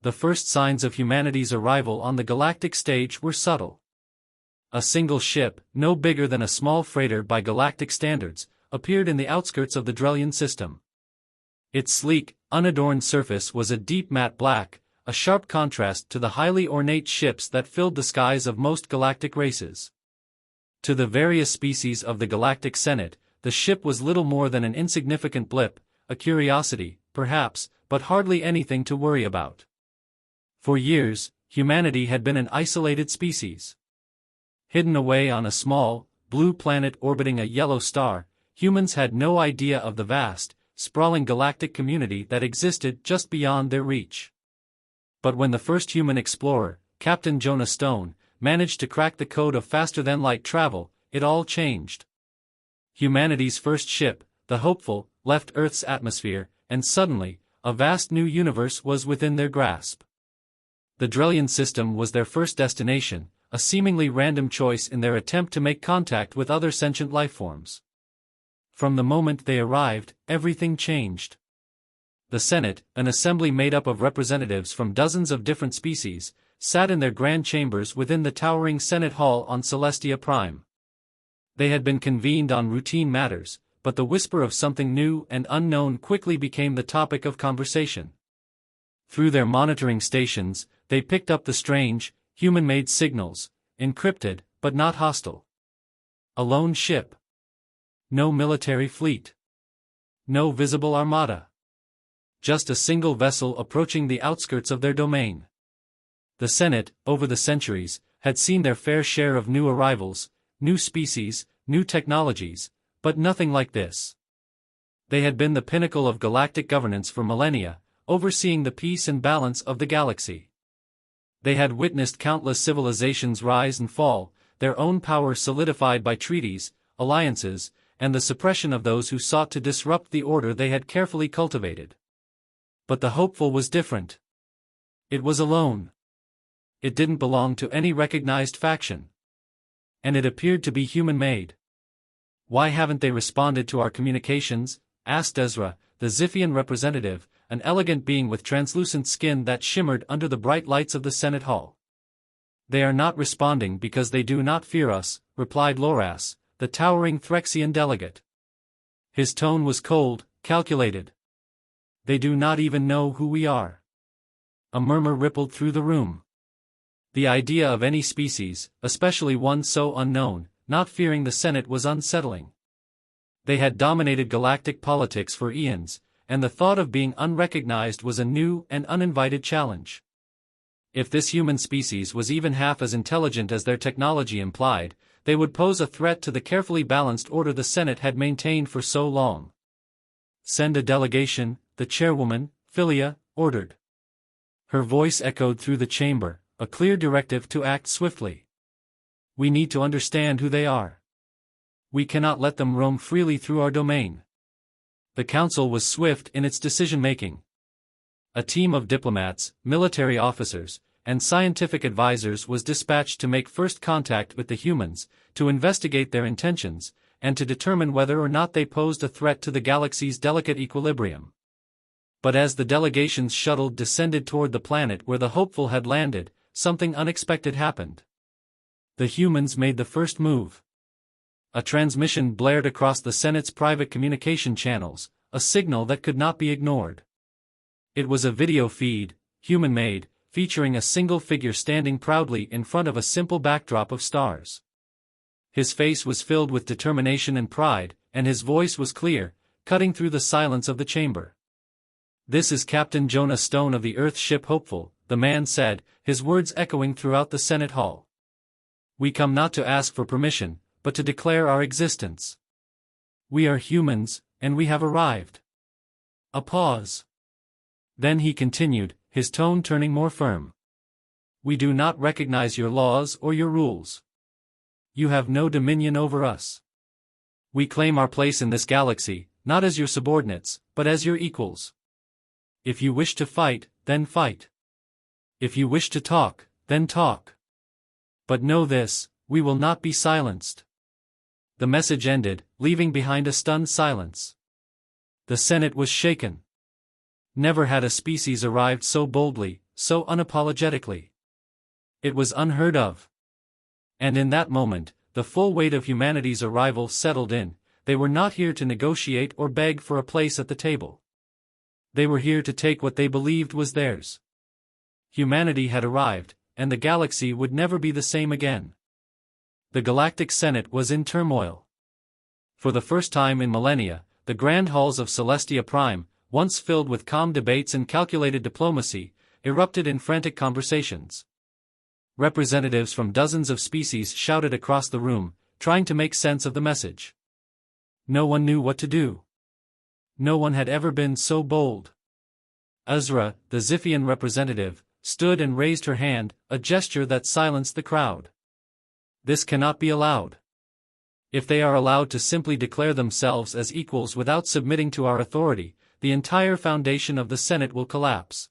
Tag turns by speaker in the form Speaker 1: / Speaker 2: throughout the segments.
Speaker 1: The first signs of humanity's arrival on the galactic stage were subtle. A single ship, no bigger than a small freighter by galactic standards, appeared in the outskirts of the Drellian system. Its sleek, unadorned surface was a deep matte black, a sharp contrast to the highly ornate ships that filled the skies of most galactic races. To the various species of the Galactic Senate, the ship was little more than an insignificant blip, a curiosity, perhaps, but hardly anything to worry about. For years, humanity had been an isolated species. Hidden away on a small, blue planet orbiting a yellow star, humans had no idea of the vast, sprawling galactic community that existed just beyond their reach. But when the first human explorer, Captain Jonah Stone, managed to crack the code of faster-than-light travel, it all changed. Humanity's first ship, the Hopeful, left Earth's atmosphere, and suddenly, a vast new universe was within their grasp. The Drellian system was their first destination, a seemingly random choice in their attempt to make contact with other sentient lifeforms. From the moment they arrived, everything changed. The Senate, an assembly made up of representatives from dozens of different species, sat in their grand chambers within the towering Senate Hall on Celestia Prime. They had been convened on routine matters, but the whisper of something new and unknown quickly became the topic of conversation. Through their monitoring stations, they picked up the strange, human-made signals, encrypted, but not hostile. A lone ship. No military fleet. No visible armada. Just a single vessel approaching the outskirts of their domain. The Senate, over the centuries, had seen their fair share of new arrivals, new species, new technologies, but nothing like this. They had been the pinnacle of galactic governance for millennia, overseeing the peace and balance of the galaxy. They had witnessed countless civilizations rise and fall, their own power solidified by treaties, alliances, and the suppression of those who sought to disrupt the order they had carefully cultivated. But the Hopeful was different. It was alone. It didn't belong to any recognized faction. And it appeared to be human-made. "Why haven't they responded to our communications?" asked Ezra, the Ziphian representative, an elegant being with translucent skin that shimmered under the bright lights of the Senate Hall. "They are not responding because they do not fear us," replied Loras, the towering Threxian delegate. His tone was cold, calculated. "They do not even know who we are." A murmur rippled through the room. The idea of any species, especially one so unknown, not fearing the Senate was unsettling. They had dominated galactic politics for eons, and the thought of being unrecognized was a new and uninvited challenge. If this human species was even half as intelligent as their technology implied, they would pose a threat to the carefully balanced order the Senate had maintained for so long. "Send a delegation," the chairwoman, Philia, ordered. Her voice echoed through the chamber, a clear directive to act swiftly. "We need to understand who they are. We cannot let them roam freely through our domain." The council was swift in its decision-making. A team of diplomats, military officers, and scientific advisors was dispatched to make first contact with the humans, to investigate their intentions, and to determine whether or not they posed a threat to the galaxy's delicate equilibrium. But as the delegation's shuttle descended toward the planet where the Hopeful had landed, something unexpected happened. The humans made the first move. A transmission blared across the Senate's private communication channels, a signal that could not be ignored. It was a video feed, human-made, featuring a single figure standing proudly in front of a simple backdrop of stars. His face was filled with determination and pride, and his voice was clear, cutting through the silence of the chamber. "This is Captain Jonah Stone of the Earth ship Hopeful," the man said, his words echoing throughout the Senate Hall. "We come not to ask for permission, but to declare our existence. We are humans, and we have arrived." A pause. Then he continued, his tone turning more firm. "We do not recognize your laws or your rules. You have no dominion over us. We claim our place in this galaxy, not as your subordinates, but as your equals. If you wish to fight, then fight. If you wish to talk, then talk. But know this, we will not be silenced." The message ended, leaving behind a stunned silence. The Senate was shaken. Never had a species arrived so boldly, so unapologetically. It was unheard of. And in that moment, the full weight of humanity's arrival settled in. They were not here to negotiate or beg for a place at the table. They were here to take what they believed was theirs. Humanity had arrived, and the galaxy would never be the same again. The Galactic Senate was in turmoil. For the first time in millennia, the grand halls of Celestia Prime, once filled with calm debates and calculated diplomacy, erupted in frantic conversations. Representatives from dozens of species shouted across the room, trying to make sense of the message. No one knew what to do. No one had ever been so bold. Ezra, the Ziphian representative, stood and raised her hand, a gesture that silenced the crowd. This cannot be allowed. If they are allowed to simply declare themselves as equals without submitting to our authority, the entire foundation of the Senate will collapse.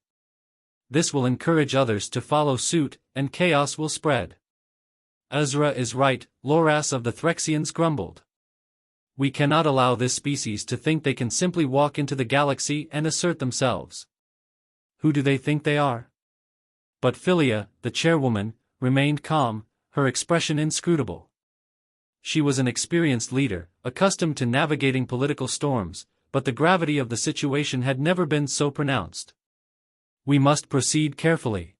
Speaker 1: This will encourage others to follow suit, and chaos will spread. Ezra is right, Loras of the Threxians grumbled. We cannot allow this species to think they can simply walk into the galaxy and assert themselves. Who do they think they are? But Philia, the chairwoman, remained calm, her expression inscrutable. She was an experienced leader, accustomed to navigating political storms, but the gravity of the situation had never been so pronounced. We must proceed carefully.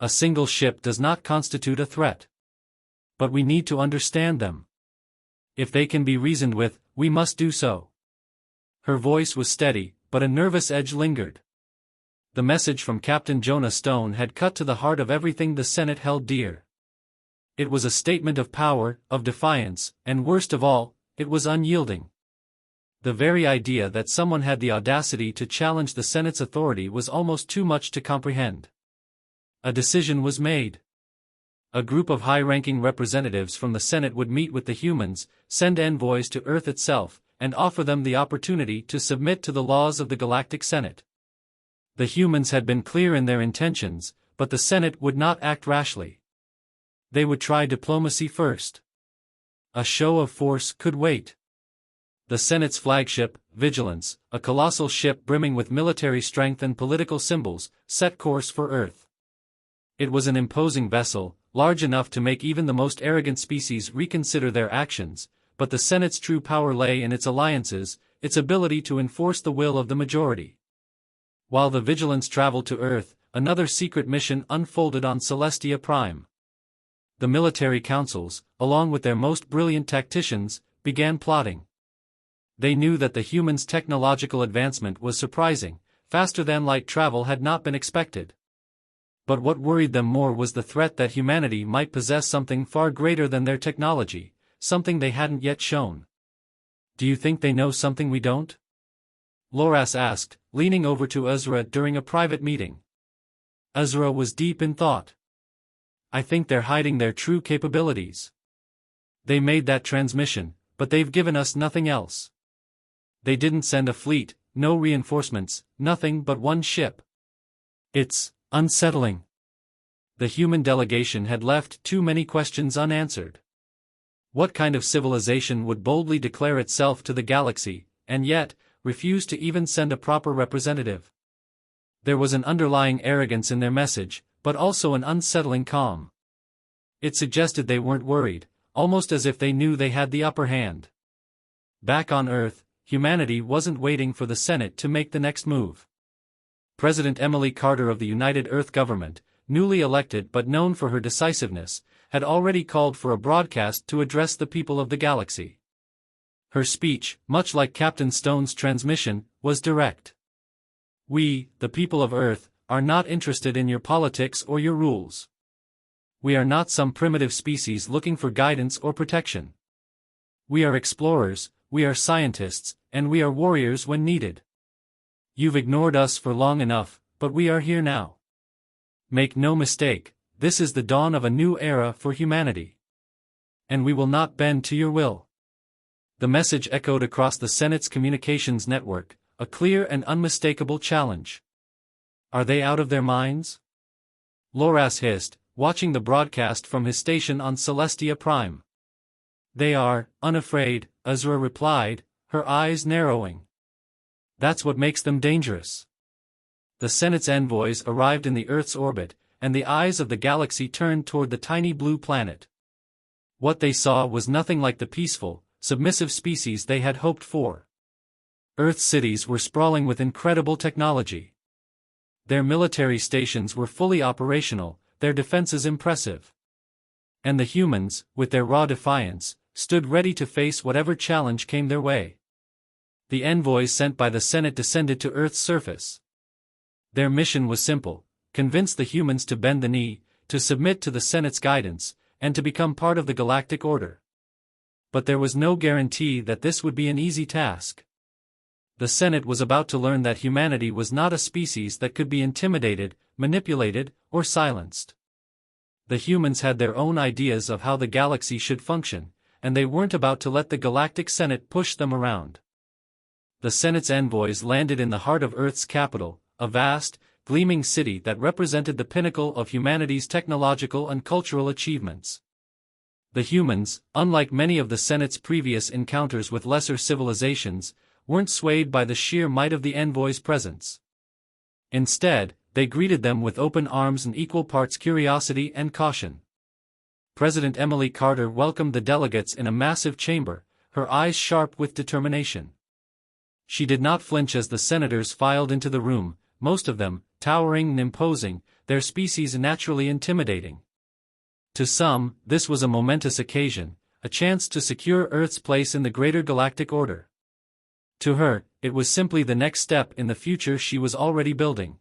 Speaker 1: A single ship does not constitute a threat. But we need to understand them. If they can be reasoned with, we must do so. Her voice was steady, but a nervous edge lingered. The message from Captain Jonah Stone had cut to the heart of everything the Senate held dear. It was a statement of power, of defiance, and worst of all, it was unyielding. The very idea that someone had the audacity to challenge the Senate's authority was almost too much to comprehend. A decision was made. A group of high-ranking representatives from the Senate would meet with the humans, send envoys to Earth itself, and offer them the opportunity to submit to the laws of the Galactic Senate. The humans had been clear in their intentions, but the Senate would not act rashly. They would try diplomacy first. A show of force could wait. The Senate's flagship, Vigilance, a colossal ship brimming with military strength and political symbols, set course for Earth. It was an imposing vessel, large enough to make even the most arrogant species reconsider their actions, but the Senate's true power lay in its alliances, its ability to enforce the will of the majority. While the Vigilance traveled to Earth, another secret mission unfolded on Celestia Prime. The military councils, along with their most brilliant tacticians, began plotting. They knew that the humans' technological advancement was surprising, faster-than-light travel had not been expected. But what worried them more was the threat that humanity might possess something far greater than their technology, something they hadn't yet shown. Do you think they know something we don't? Loras asked, leaning over to Ezra during a private meeting. Ezra was deep in thought. I think they're hiding their true capabilities. They made that transmission, but they've given us nothing else. They didn't send a fleet, no reinforcements, nothing but one ship. It's unsettling. The human delegation had left too many questions unanswered. What kind of civilization would boldly declare itself to the galaxy, and yet, refuse to even send a proper representative? There was an underlying arrogance in their message, but also an unsettling calm. It suggested they weren't worried, almost as if they knew they had the upper hand. Back on Earth, humanity wasn't waiting for the Senate to make the next move. President Emily Carter of the United Earth Government, newly elected but known for her decisiveness, had already called for a broadcast to address the people of the galaxy. Her speech, much like Captain Stone's transmission, was direct. We, the people of Earth, are not interested in your politics or your rules. We are not some primitive species looking for guidance or protection. We are explorers, we are scientists, and we are warriors when needed. You've ignored us for long enough, but we are here now. Make no mistake, this is the dawn of a new era for humanity. And we will not bend to your will. The message echoed across the Senate's communications network, a clear and unmistakable challenge. Are they out of their minds? Loras hissed, watching the broadcast from his station on Celestia Prime. They are, unafraid, Ezra replied, her eyes narrowing. That's what makes them dangerous. The Senate's envoys arrived in the Earth's orbit, and the eyes of the galaxy turned toward the tiny blue planet. What they saw was nothing like the peaceful, submissive species they had hoped for. Earth's cities were sprawling with incredible technology. Their military stations were fully operational, their defenses impressive. And the humans, with their raw defiance, stood ready to face whatever challenge came their way. The envoys sent by the Senate descended to Earth's surface. Their mission was simple: convince the humans to bend the knee, to submit to the Senate's guidance, and to become part of the Galactic Order. But there was no guarantee that this would be an easy task. The Senate was about to learn that humanity was not a species that could be intimidated, manipulated, or silenced. The humans had their own ideas of how the galaxy should function, and they weren't about to let the Galactic Senate push them around. The Senate's envoys landed in the heart of Earth's capital, a vast, gleaming city that represented the pinnacle of humanity's technological and cultural achievements. The humans, unlike many of the Senate's previous encounters with lesser civilizations, weren't swayed by the sheer might of the envoys' presence. Instead, they greeted them with open arms and equal parts curiosity and caution. President Emily Carter welcomed the delegates in a massive chamber, her eyes sharp with determination. She did not flinch as the senators filed into the room, most of them, towering and imposing, their species naturally intimidating. To some, this was a momentous occasion, a chance to secure Earth's place in the greater galactic order. To her, it was simply the next step in the future she was already building.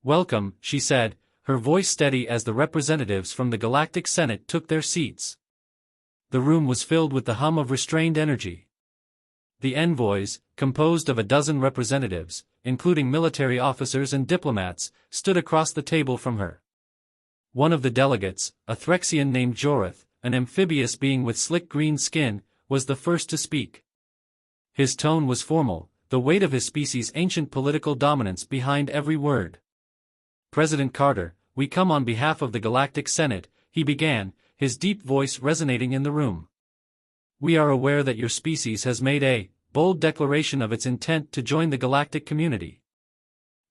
Speaker 1: "Welcome," she said, her voice steady as the representatives from the Galactic Senate took their seats. The room was filled with the hum of restrained energy. The envoys, composed of a dozen representatives, including military officers and diplomats, stood across the table from her. One of the delegates, a Threxian named Jorith, an amphibious being with slick green skin, was the first to speak. His tone was formal, the weight of his species' ancient political dominance behind every word. "President Carter, we come on behalf of the Galactic Senate," he began, his deep voice resonating in the room. "We are aware that your species has made a bold declaration of its intent to join the galactic community.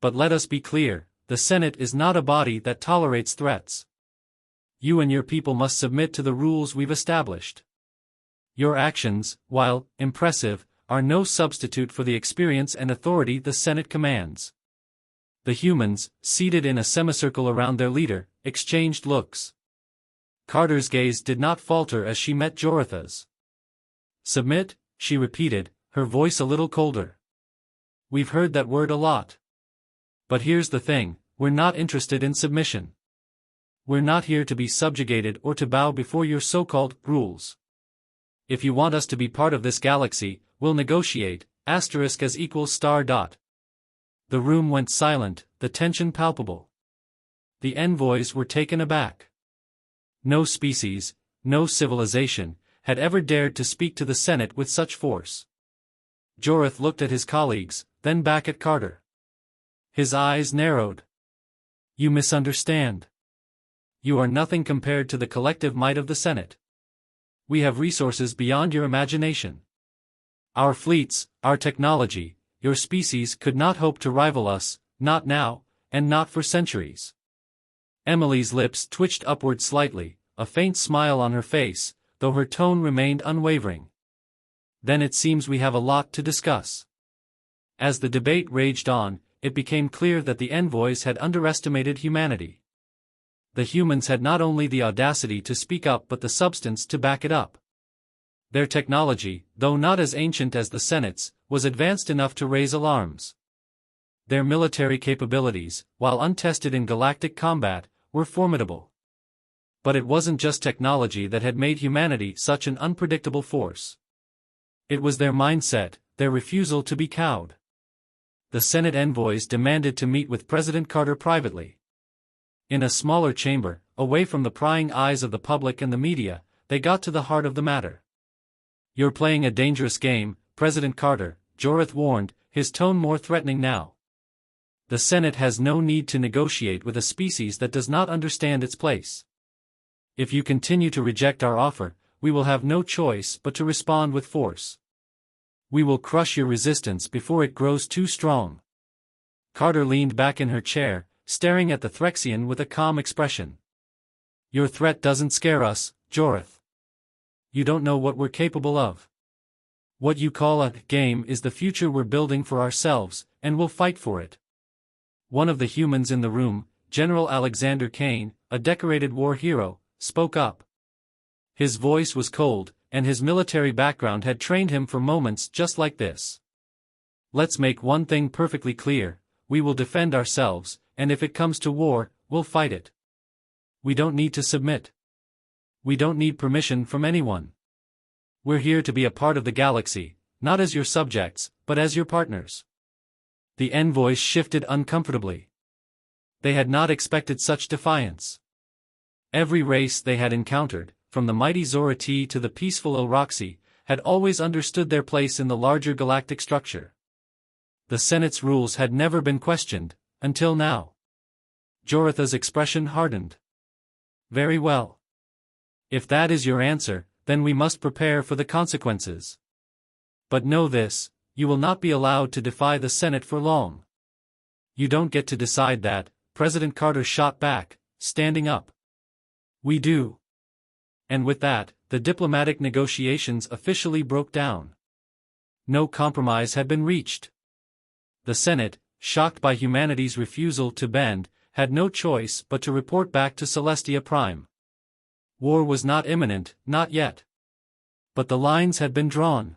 Speaker 1: But let us be clear, the Senate is not a body that tolerates threats. You and your people must submit to the rules we've established. Your actions, while impressive, are no substitute for the experience and authority the Senate commands." The humans, seated in a semicircle around their leader, exchanged looks. Carter's gaze did not falter as she met Jorith's. "Submit," she repeated, her voice a little colder. "We've heard that word a lot. But here's the thing, we're not interested in submission. We're not here to be subjugated or to bow before your so-called rules. If you want us to be part of this galaxy, we'll negotiate, asterisk as equals star dot." The room went silent, the tension palpable. The envoys were taken aback. No species, no civilization, had ever dared to speak to the Senate with such force. Jorith looked at his colleagues, then back at Carter. His eyes narrowed. "You misunderstand. You are nothing compared to the collective might of the Senate. We have resources beyond your imagination. Our fleets, our technology, your species could not hope to rival us, not now, and not for centuries." Emily's lips twitched upward slightly, a faint smile on her face, though her tone remained unwavering. "Then it seems we have a lot to discuss." As the debate raged on, it became clear that the envoys had underestimated humanity. The humans had not only the audacity to speak up but the substance to back it up. Their technology, though not as ancient as the Senate's, was advanced enough to raise alarms. Their military capabilities, while untested in galactic combat, were formidable. But it wasn't just technology that had made humanity such an unpredictable force. It was their mindset, their refusal to be cowed. The Senate envoys demanded to meet with President Carter privately. In a smaller chamber, away from the prying eyes of the public and the media, they got to the heart of the matter. "You're playing a dangerous game, President Carter," Jorith warned, his tone more threatening now. "The Senate has no need to negotiate with a species that does not understand its place. If you continue to reject our offer, we will have no choice but to respond with force. We will crush your resistance before it grows too strong." Carter leaned back in her chair, staring at the Threxian with a calm expression. Your threat doesn't scare us, Jorith. You don't know what we're capable of. What you call a game is the future we're building for ourselves, and we'll fight for it. One of the humans in the room, General Alexander Kane, a decorated war hero, spoke up. His voice was cold, and his military background had trained him for moments just like this. Let's make one thing perfectly clear: we will defend ourselves, and if it comes to war, we'll fight it. We don't need to submit. We don't need permission from anyone. We're here to be a part of the galaxy, not as your subjects, but as your partners. The envoys shifted uncomfortably. They had not expected such defiance. Every race they had encountered, from the mighty Zorati to the peaceful Ilroxi, had always understood their place in the larger galactic structure. The Senate's rules had never been questioned, until now. Joritha's expression hardened. Very well. If that is your answer, then we must prepare for the consequences. But know this, you will not be allowed to defy the Senate for long. You don't get to decide that, President Carter shot back, standing up. We do. And with that, the diplomatic negotiations officially broke down. No compromise had been reached. The Senate, shocked by humanity's refusal to bend, had no choice but to report back to Celestia Prime. War was not imminent, not yet. But the lines had been drawn.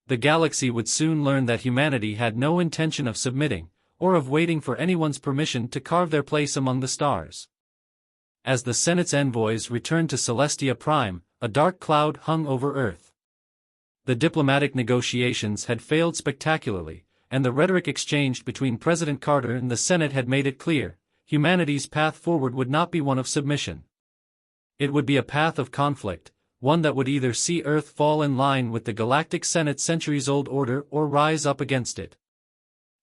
Speaker 1: The galaxy would soon learn that humanity had no intention of submitting, or of waiting for anyone's permission to carve their place among the stars. As the Senate's envoys returned to Celestia Prime, a dark cloud hung over Earth. The diplomatic negotiations had failed spectacularly, and the rhetoric exchanged between President Carter and the Senate had made it clear: humanity's path forward would not be one of submission. It would be a path of conflict, one that would either see Earth fall in line with the Galactic Senate's centuries-old order or rise up against it.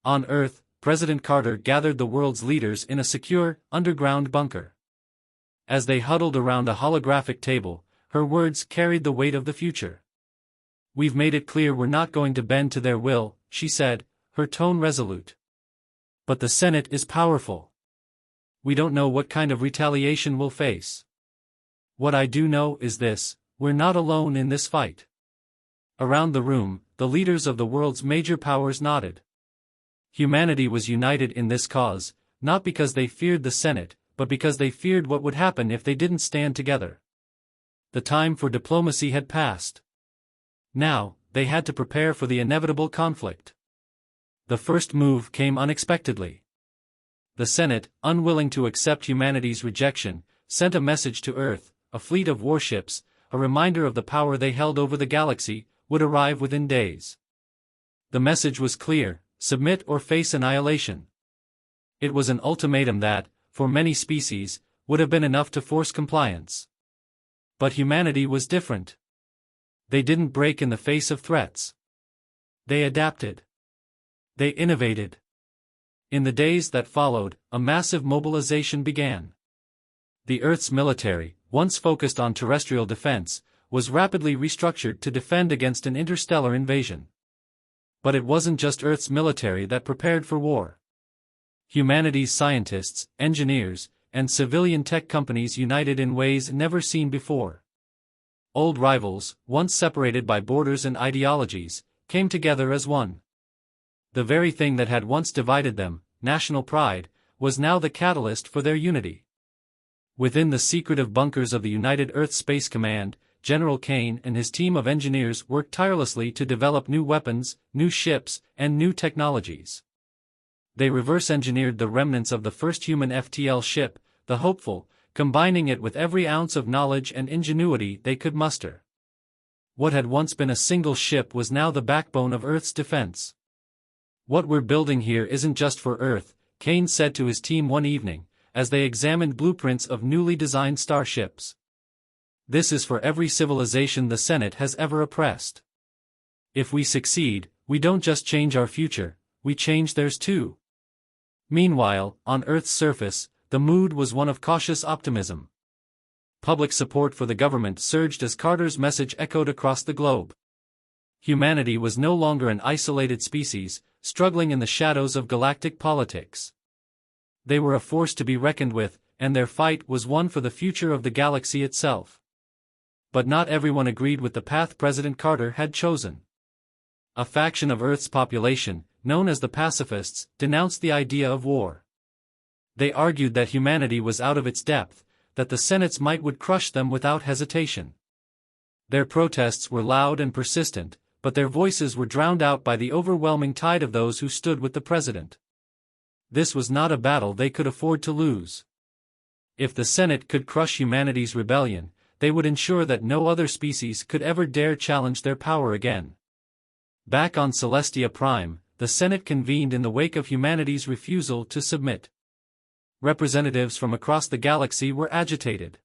Speaker 1: On Earth, President Carter gathered the world's leaders in a secure, underground bunker. As they huddled around a holographic table, her words carried the weight of the future. We've made it clear we're not going to bend to their will, she said, her tone resolute. But the Senate is powerful. We don't know what kind of retaliation we'll face. What I do know is this: we're not alone in this fight. Around the room, the leaders of the world's major powers nodded. Humanity was united in this cause, not because they feared the Senate, but because they feared what would happen if they didn't stand together. The time for diplomacy had passed. Now, they had to prepare for the inevitable conflict. The first move came unexpectedly. The Senate, unwilling to accept humanity's rejection, sent a message to Earth: a fleet of warships, a reminder of the power they held over the galaxy, would arrive within days. The message was clear: submit or face annihilation. It was an ultimatum that, for many species, would have been enough to force compliance. But humanity was different. They didn't break in the face of threats. They adapted. They innovated. In the days that followed, a massive mobilization began. The Earth's military, once focused on terrestrial defense, was rapidly restructured to defend against an interstellar invasion. But it wasn't just Earth's military that prepared for war. Humanity's scientists, engineers, and civilian tech companies united in ways never seen before. Old rivals, once separated by borders and ideologies, came together as one. The very thing that had once divided them, national pride, was now the catalyst for their unity. Within the secretive bunkers of the United Earth Space Command, General Kane and his team of engineers worked tirelessly to develop new weapons, new ships, and new technologies. They reverse-engineered the remnants of the first human FTL ship, the Hopeful, combining it with every ounce of knowledge and ingenuity they could muster. What had once been a single ship was now the backbone of Earth's defense. What we're building here isn't just for Earth, Kane said to his team one evening, as they examined blueprints of newly designed starships. This is for every civilization the Senate has ever oppressed. If we succeed, we don't just change our future, we change theirs too. Meanwhile, on Earth's surface, the mood was one of cautious optimism. Public support for the government surged as Carter's message echoed across the globe. Humanity was no longer an isolated species, struggling in the shadows of galactic politics. They were a force to be reckoned with, and their fight was one for the future of the galaxy itself. But not everyone agreed with the path President Carter had chosen. A faction of Earth's population, known as the pacifists, denounced the idea of war. They argued that humanity was out of its depth, that the Senate's might would crush them without hesitation. Their protests were loud and persistent, but their voices were drowned out by the overwhelming tide of those who stood with the president. This was not a battle they could afford to lose. If the Senate could crush humanity's rebellion, they would ensure that no other species could ever dare challenge their power again. Back on Celestia Prime, the Senate convened in the wake of humanity's refusal to submit. Representatives from across the galaxy were agitated.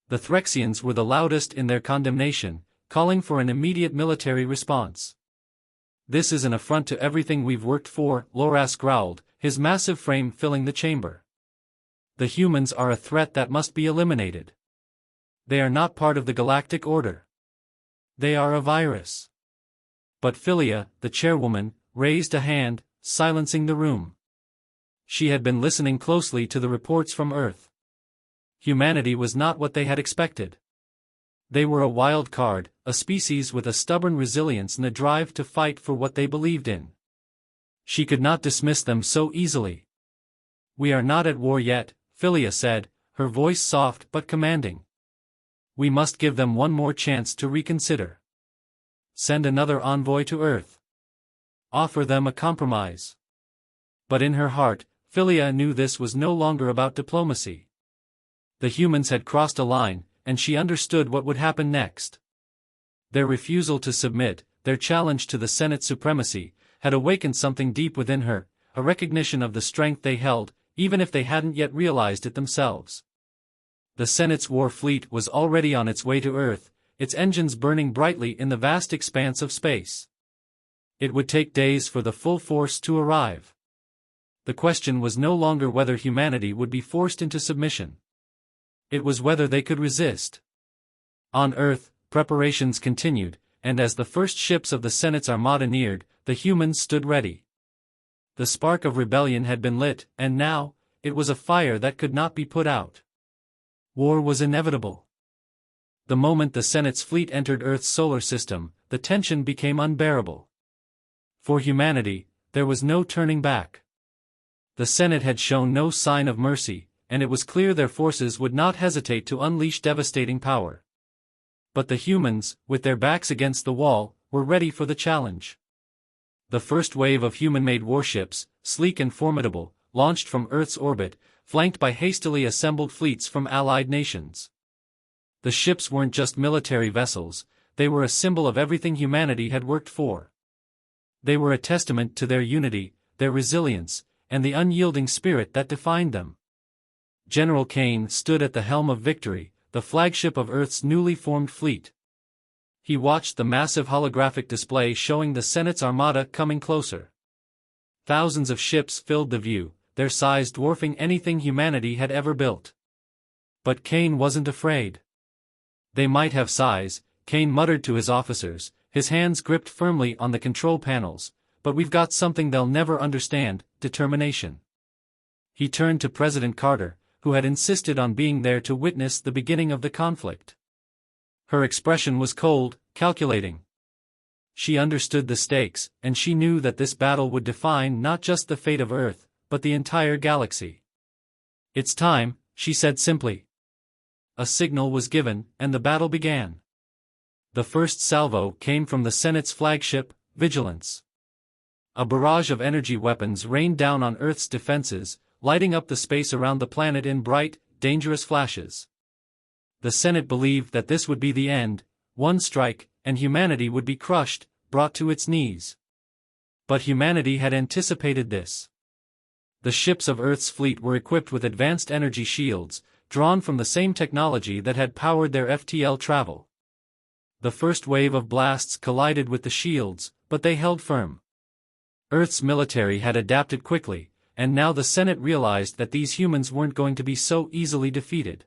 Speaker 1: The Threxians were the loudest in their condemnation, calling for an immediate military response. "This is an affront to everything we've worked for," Loras growled, his massive frame filling the chamber. "The humans are a threat that must be eliminated. They are not part of the galactic order. They are a virus." But Philia, the chairwoman, raised a hand, silencing the room. She had been listening closely to the reports from Earth. Humanity was not what they had expected. They were a wild card, a species with a stubborn resilience and a drive to fight for what they believed in. She could not dismiss them so easily. "We are not at war yet," Philia said, her voice soft but commanding. "We must give them one more chance to reconsider. Send another envoy to Earth. Offer them a compromise." But in her heart, Philia knew this was no longer about diplomacy. The humans had crossed a line, and she understood what would happen next. Their refusal to submit, their challenge to the Senate supremacy, had awakened something deep within her, a recognition of the strength they held, even if they hadn't yet realized it themselves. The Senate's war fleet was already on its way to Earth, its engines burning brightly in the vast expanse of space. It would take days for the full force to arrive. The question was no longer whether humanity would be forced into submission. It was whether they could resist. On Earth, preparations continued, and as the first ships of the Senate's armada neared, the humans stood ready. The spark of rebellion had been lit, and now, it was a fire that could not be put out. War was inevitable. The moment the Senate's fleet entered Earth's solar system, the tension became unbearable. For humanity, there was no turning back. The Senate had shown no sign of mercy, and it was clear their forces would not hesitate to unleash devastating power. But the humans, with their backs against the wall, were ready for the challenge. The first wave of human-made warships, sleek and formidable, launched from Earth's orbit, flanked by hastily assembled fleets from allied nations. The ships weren't just military vessels, they were a symbol of everything humanity had worked for. They were a testament to their unity, their resilience, and the unyielding spirit that defined them. General Kane stood at the helm of Victory, the flagship of Earth's newly formed fleet. He watched the massive holographic display showing the Senate's armada coming closer. Thousands of ships filled the view, their size dwarfing anything humanity had ever built. But Kane wasn't afraid. "They might have size," Kane muttered to his officers, his hands gripped firmly on the control panels, "but we've got something they'll never understand: determination." He turned to President Carter, who had insisted on being there to witness the beginning of the conflict. Her expression was cold, calculating. She understood the stakes, and she knew that this battle would define not just the fate of Earth, but the entire galaxy. "It's time," she said simply. A signal was given, and the battle began. The first salvo came from the Senate's flagship, Vigilance. A barrage of energy weapons rained down on Earth's defenses, lighting up the space around the planet in bright, dangerous flashes. The Senate believed that this would be the end, one strike, and humanity would be crushed, brought to its knees. But humanity had anticipated this. The ships of Earth's fleet were equipped with advanced energy shields, drawn from the same technology that had powered their FTL travel. The first wave of blasts collided with the shields, but they held firm. Earth's military had adapted quickly, and now the Senate realized that these humans weren't going to be so easily defeated.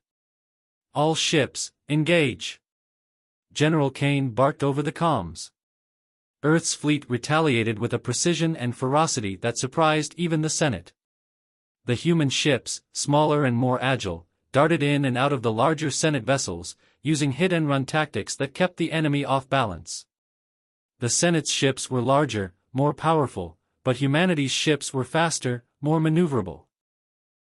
Speaker 1: "All ships, engage!" General Kane barked over the comms. Earth's fleet retaliated with a precision and ferocity that surprised even the Senate. The human ships, smaller and more agile, darted in and out of the larger Senate vessels, using hit-and-run tactics that kept the enemy off balance. The Senate's ships were larger, more powerful, but humanity's ships were faster, more maneuverable.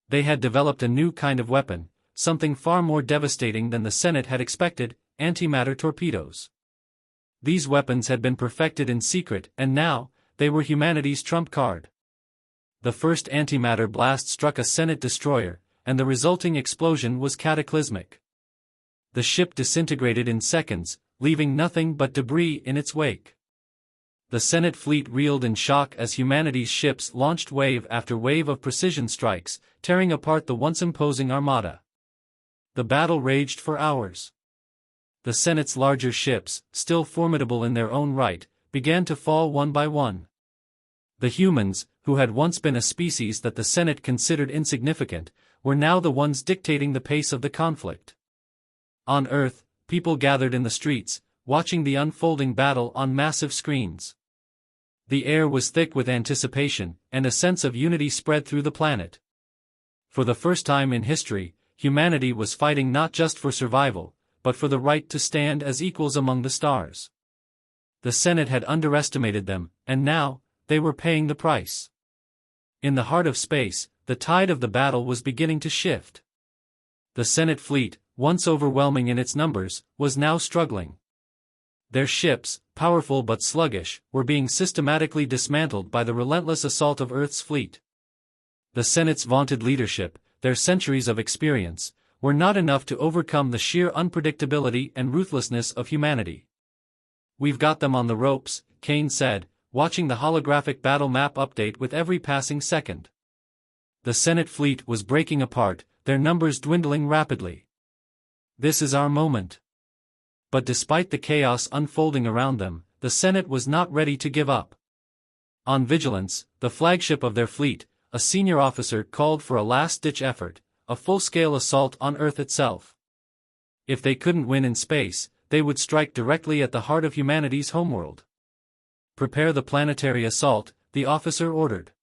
Speaker 1: They had developed a new kind of weapon, something far more devastating than the Senate had expected: antimatter torpedoes. These weapons had been perfected in secret, and now, they were humanity's trump card. The first antimatter blast struck a Senate destroyer, and the resulting explosion was cataclysmic. The ship disintegrated in seconds, leaving nothing but debris in its wake. The Senate fleet reeled in shock as humanity's ships launched wave after wave of precision strikes, tearing apart the once imposing armada. The battle raged for hours. The Senate's larger ships, still formidable in their own right, began to fall one by one. The humans, who had once been a species that the Senate considered insignificant, were now the ones dictating the pace of the conflict. On Earth, people gathered in the streets, watching the unfolding battle on massive screens. The air was thick with anticipation, and a sense of unity spread through the planet. For the first time in history, humanity was fighting not just for survival, but for the right to stand as equals among the stars. The Senate had underestimated them, and now, they were paying the price. In the heart of space, the tide of the battle was beginning to shift. The Senate fleet, once overwhelming in its numbers, was now struggling. Their ships, powerful but sluggish, were being systematically dismantled by the relentless assault of Earth's fleet. The Senate's vaunted leadership, their centuries of experience, were not enough to overcome the sheer unpredictability and ruthlessness of humanity. "We've got them on the ropes," Kane said, watching the holographic battle map update with every passing second. The Senate fleet was breaking apart, their numbers dwindling rapidly. "This is our moment." But despite the chaos unfolding around them, the Senate was not ready to give up. On Vigilance, the flagship of their fleet, a senior officer called for a last-ditch effort, a full-scale assault on Earth itself. If they couldn't win in space, they would strike directly at the heart of humanity's homeworld. "Prepare the planetary assault," the officer ordered.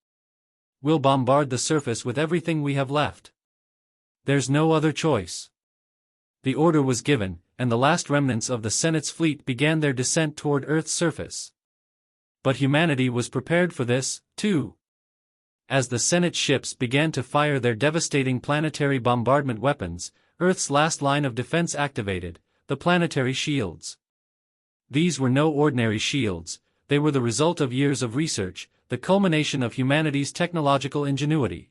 Speaker 1: "We'll bombard the surface with everything we have left. There's no other choice." The order was given, and the last remnants of the Senate's fleet began their descent toward Earth's surface. But humanity was prepared for this, too. As the Senate ships began to fire their devastating planetary bombardment weapons, Earth's last line of defense activated: the planetary shields. These were no ordinary shields, they were the result of years of research, the culmination of humanity's technological ingenuity.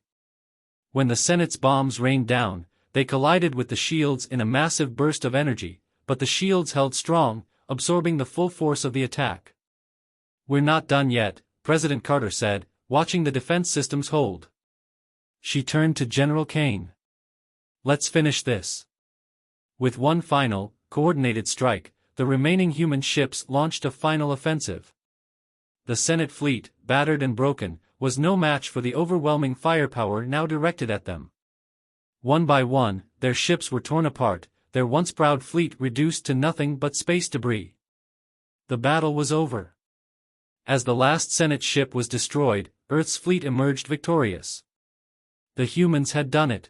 Speaker 1: When the Senate's bombs rained down, they collided with the shields in a massive burst of energy, but the shields held strong, absorbing the full force of the attack. "We're not done yet," President Carter said, watching the defense systems hold. She turned to General Kane. "Let's finish this." With one final, coordinated strike, the remaining human ships launched a final offensive. The Senate fleet, battered and broken, was no match for the overwhelming firepower now directed at them. One by one, their ships were torn apart, their once proud fleet reduced to nothing but space debris. The battle was over. As the last Senate ship was destroyed, Earth's fleet emerged victorious. The humans had done it.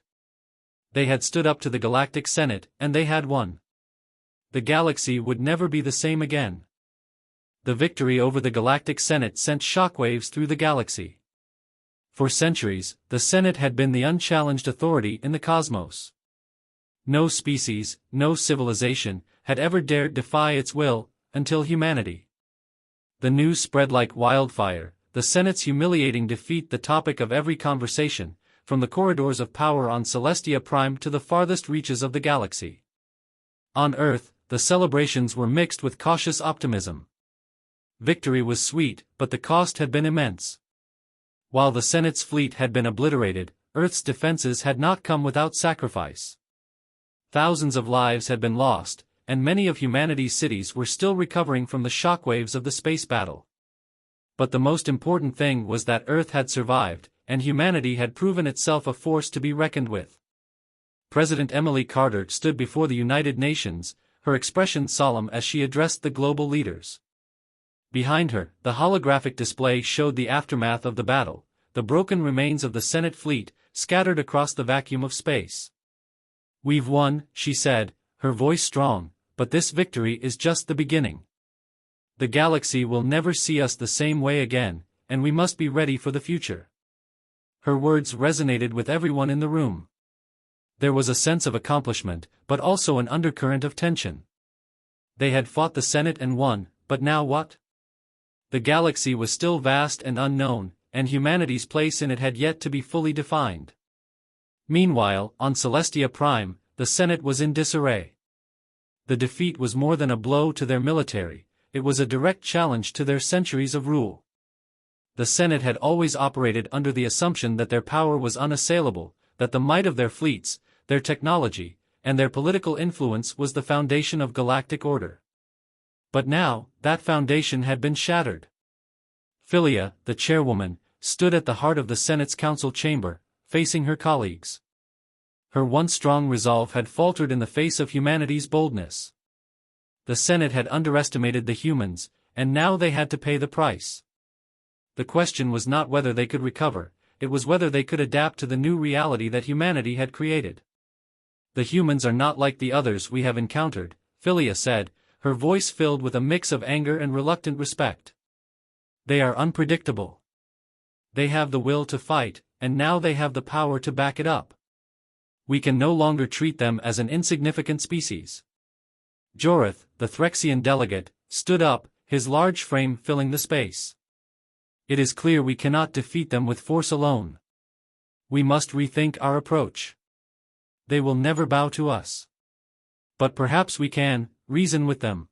Speaker 1: They had stood up to the Galactic Senate, and they had won. The galaxy would never be the same again. The victory over the Galactic Senate sent shockwaves through the galaxy. For centuries, the Senate had been the unchallenged authority in the cosmos. No species, no civilization, had ever dared defy its will, until humanity. The news spread like wildfire, the Senate's humiliating defeat the topic of every conversation, from the corridors of power on Celestia Prime to the farthest reaches of the galaxy. On Earth, the celebrations were mixed with cautious optimism. Victory was sweet, but the cost had been immense. While the Senate's fleet had been obliterated, Earth's defenses had not come without sacrifice. Thousands of lives had been lost, and many of humanity's cities were still recovering from the shockwaves of the space battle. But the most important thing was that Earth had survived, and humanity had proven itself a force to be reckoned with. President Emily Carter stood before the United Nations, her expression solemn as she addressed the global leaders. Behind her, the holographic display showed the aftermath of the battle, the broken remains of the Senate fleet, scattered across the vacuum of space. "We've won," she said, her voice strong, "but this victory is just the beginning. The galaxy will never see us the same way again, and we must be ready for the future." Her words resonated with everyone in the room. There was a sense of accomplishment, but also an undercurrent of tension. They had fought the Senate and won, but now what? The galaxy was still vast and unknown, and humanity's place in it had yet to be fully defined. Meanwhile, on Celestia Prime, the Senate was in disarray. The defeat was more than a blow to their military, it was a direct challenge to their centuries of rule. The Senate had always operated under the assumption that their power was unassailable, that the might of their fleets, their technology, and their political influence was the foundation of galactic order. But now, that foundation had been shattered. Philia, the chairwoman, stood at the heart of the Senate's council chamber, facing her colleagues. Her once strong resolve had faltered in the face of humanity's boldness. The Senate had underestimated the humans, and now they had to pay the price. The question was not whether they could recover, it was whether they could adapt to the new reality that humanity had created. "The humans are not like the others we have encountered," Philia said, her voice filled with a mix of anger and reluctant respect. "They are unpredictable. They have the will to fight, and now they have the power to back it up. We can no longer treat them as an insignificant species." Jorith, the Threxian delegate, stood up, his large frame filling the space. "It is clear we cannot defeat them with force alone. We must rethink our approach. They will never bow to us. But perhaps we can reason with them."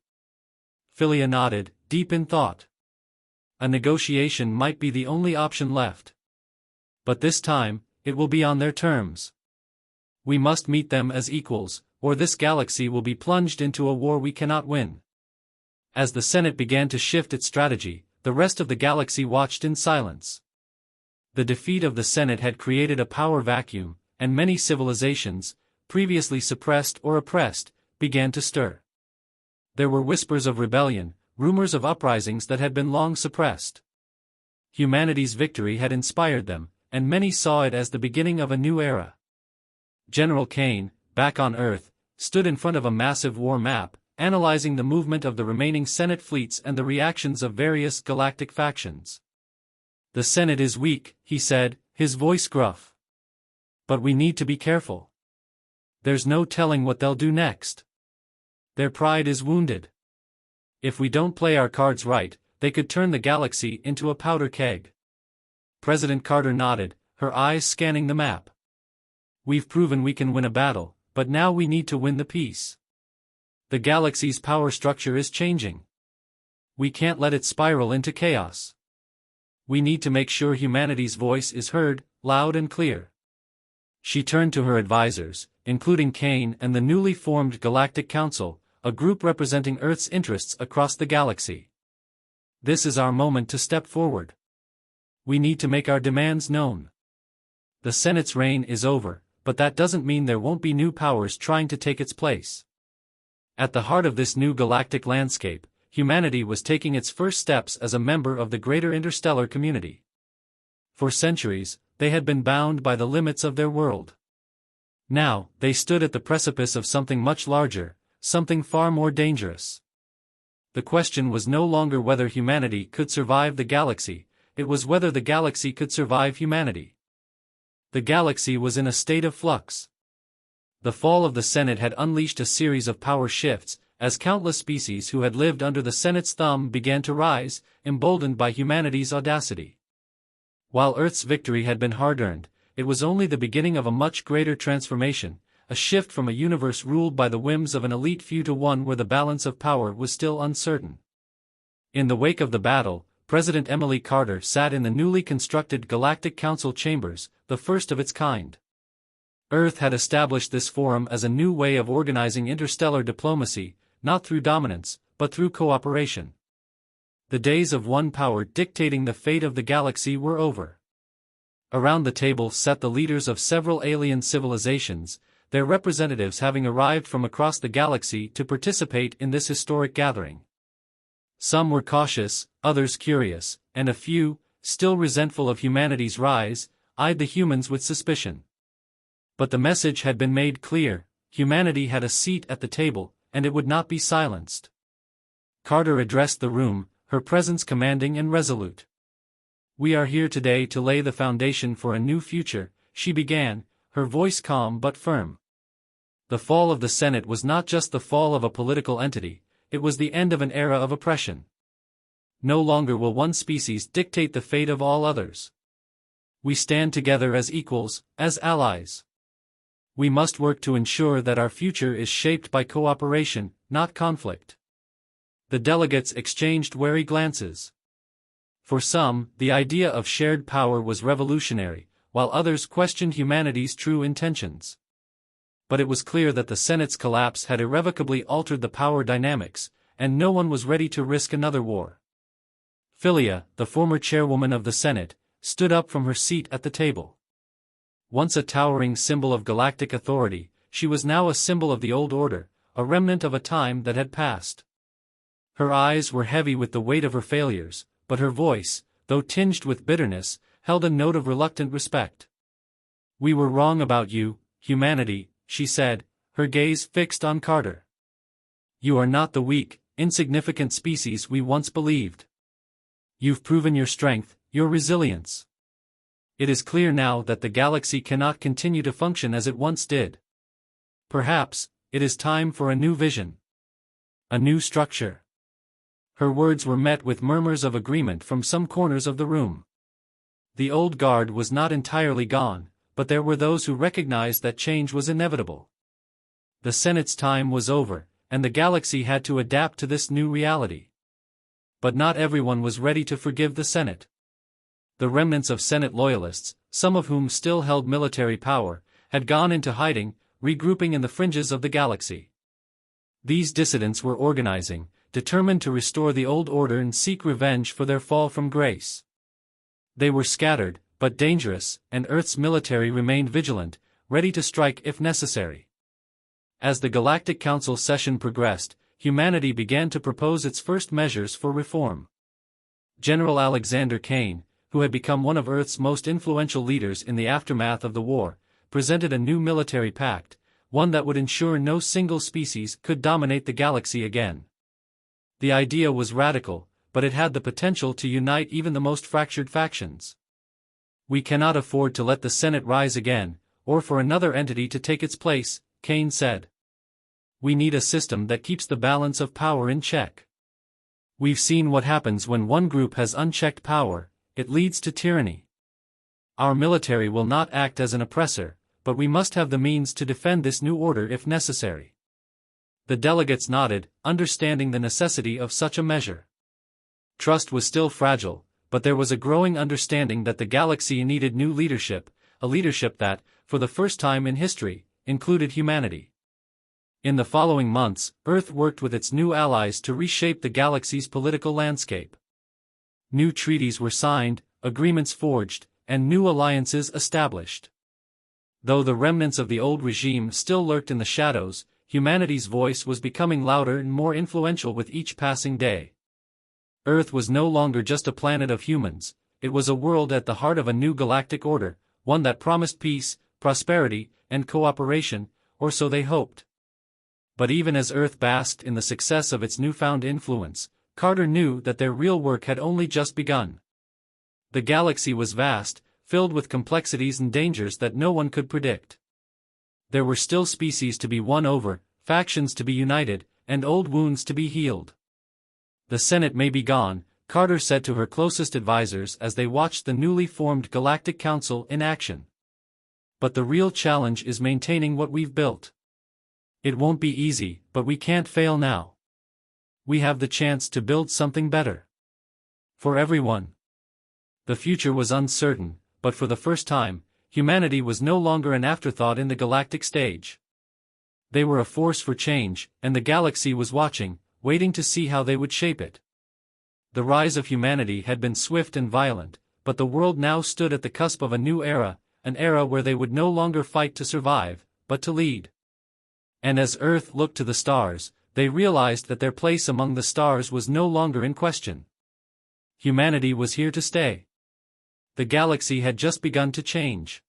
Speaker 1: Philia nodded, deep in thought. A negotiation might be the only option left. But this time, it will be on their terms. We must meet them as equals, or this galaxy will be plunged into a war we cannot win. As the Senate began to shift its strategy, the rest of the galaxy watched in silence. The defeat of the Senate had created a power vacuum, and many civilizations, previously suppressed or oppressed, began to stir. There were whispers of rebellion, rumors of uprisings that had been long suppressed. Humanity's victory had inspired them, and many saw it as the beginning of a new era. General Kane, back on Earth, stood in front of a massive war map, analyzing the movement of the remaining Senate fleets and the reactions of various galactic factions. "The Senate is weak," he said, his voice gruff. "But we need to be careful. There's no telling what they'll do next. Their pride is wounded. If we don't play our cards right, they could turn the galaxy into a powder keg." President Carter nodded, her eyes scanning the map. "We've proven we can win a battle, but now we need to win the peace. The galaxy's power structure is changing. We can't let it spiral into chaos. We need to make sure humanity's voice is heard, loud and clear." She turned to her advisors, including Kane and the newly formed Galactic Council, a group representing Earth's interests across the galaxy. "This is our moment to step forward. We need to make our demands known. The Senate's reign is over, but that doesn't mean there won't be new powers trying to take its place." At the heart of this new galactic landscape, humanity was taking its first steps as a member of the greater interstellar community. For centuries, they had been bound by the limits of their world. Now, they stood at the precipice of something much larger, something far more dangerous. The question was no longer whether humanity could survive the galaxy, it was whether the galaxy could survive humanity. The galaxy was in a state of flux. The fall of the Senate had unleashed a series of power shifts, as countless species who had lived under the Senate's thumb began to rise, emboldened by humanity's audacity. While Earth's victory had been hard-earned, it was only the beginning of a much greater transformation, a shift from a universe ruled by the whims of an elite few to one where the balance of power was still uncertain. In the wake of the battle, President Emily Carter sat in the newly constructed Galactic Council chambers, the first of its kind. Earth had established this forum as a new way of organizing interstellar diplomacy, not through dominance, but through cooperation. The days of one power dictating the fate of the galaxy were over. Around the table sat the leaders of several alien civilizations, their representatives having arrived from across the galaxy to participate in this historic gathering. Some were cautious, others curious, and a few, still resentful of humanity's rise, eyed the humans with suspicion. But the message had been made clear: humanity had a seat at the table, and it would not be silenced. Carter addressed the room, her presence commanding and resolute. "We are here today to lay the foundation for a new future," she began, her voice calm but firm. The fall of the Senate was not just the fall of a political entity, it was the end of an era of oppression. No longer will one species dictate the fate of all others. We stand together as equals, as allies. We must work to ensure that our future is shaped by cooperation, not conflict. The delegates exchanged wary glances. For some, the idea of shared power was revolutionary, while others questioned humanity's true intentions. But it was clear that the Senate's collapse had irrevocably altered the power dynamics, and no one was ready to risk another war. Philia, the former chairwoman of the Senate, stood up from her seat at the table. Once a towering symbol of galactic authority, she was now a symbol of the old order, a remnant of a time that had passed. Her eyes were heavy with the weight of her failures, but her voice, though tinged with bitterness, held a note of reluctant respect. "We were wrong about you, humanity," she said, her gaze fixed on Carter. "You are not the weak, insignificant species we once believed. You've proven your strength, your resilience. It is clear now that the galaxy cannot continue to function as it once did. Perhaps, it is time for a new vision. A new structure." Her words were met with murmurs of agreement from some corners of the room. The old guard was not entirely gone, but there were those who recognized that change was inevitable. The Senate's time was over, and the galaxy had to adapt to this new reality. But not everyone was ready to forgive the Senate. The remnants of Senate loyalists, some of whom still held military power, had gone into hiding, regrouping in the fringes of the galaxy. These dissidents were organizing, determined to restore the old order and seek revenge for their fall from grace. They were scattered, but dangerous, and Earth's military remained vigilant, ready to strike if necessary. As the Galactic Council session progressed, humanity began to propose its first measures for reform. General Alexander Kane, who had become one of Earth's most influential leaders in the aftermath of the war, presented a new military pact, one that would ensure no single species could dominate the galaxy again. The idea was radical, but it had the potential to unite even the most fractured factions. "We cannot afford to let the Senate rise again, or for another entity to take its place," Kane said. "We need a system that keeps the balance of power in check. We've seen what happens when one group has unchecked power, it leads to tyranny. Our military will not act as an oppressor, but we must have the means to defend this new order if necessary." The delegates nodded, understanding the necessity of such a measure. Trust was still fragile, but there was a growing understanding that the galaxy needed new leadership, a leadership that, for the first time in history, included humanity. In the following months, Earth worked with its new allies to reshape the galaxy's political landscape. New treaties were signed, agreements forged, and new alliances established. Though the remnants of the old regime still lurked in the shadows, humanity's voice was becoming louder and more influential with each passing day. Earth was no longer just a planet of humans, it was a world at the heart of a new galactic order, one that promised peace, prosperity, and cooperation, or so they hoped. But even as Earth basked in the success of its newfound influence, Carter knew that their real work had only just begun. The galaxy was vast, filled with complexities and dangers that no one could predict. There were still species to be won over, factions to be united, and old wounds to be healed. "The Senate may be gone," Carter said to her closest advisors as they watched the newly formed Galactic Council in action. "But the real challenge is maintaining what we've built. It won't be easy, but we can't fail now. We have the chance to build something better. For everyone." The future was uncertain, but for the first time, humanity was no longer an afterthought in the galactic stage. They were a force for change, and the galaxy was watching, waiting to see how they would shape it. The rise of humanity had been swift and violent, but the world now stood at the cusp of a new era, an era where they would no longer fight to survive, but to lead. And as Earth looked to the stars, they realized that their place among the stars was no longer in question. Humanity was here to stay. The galaxy had just begun to change.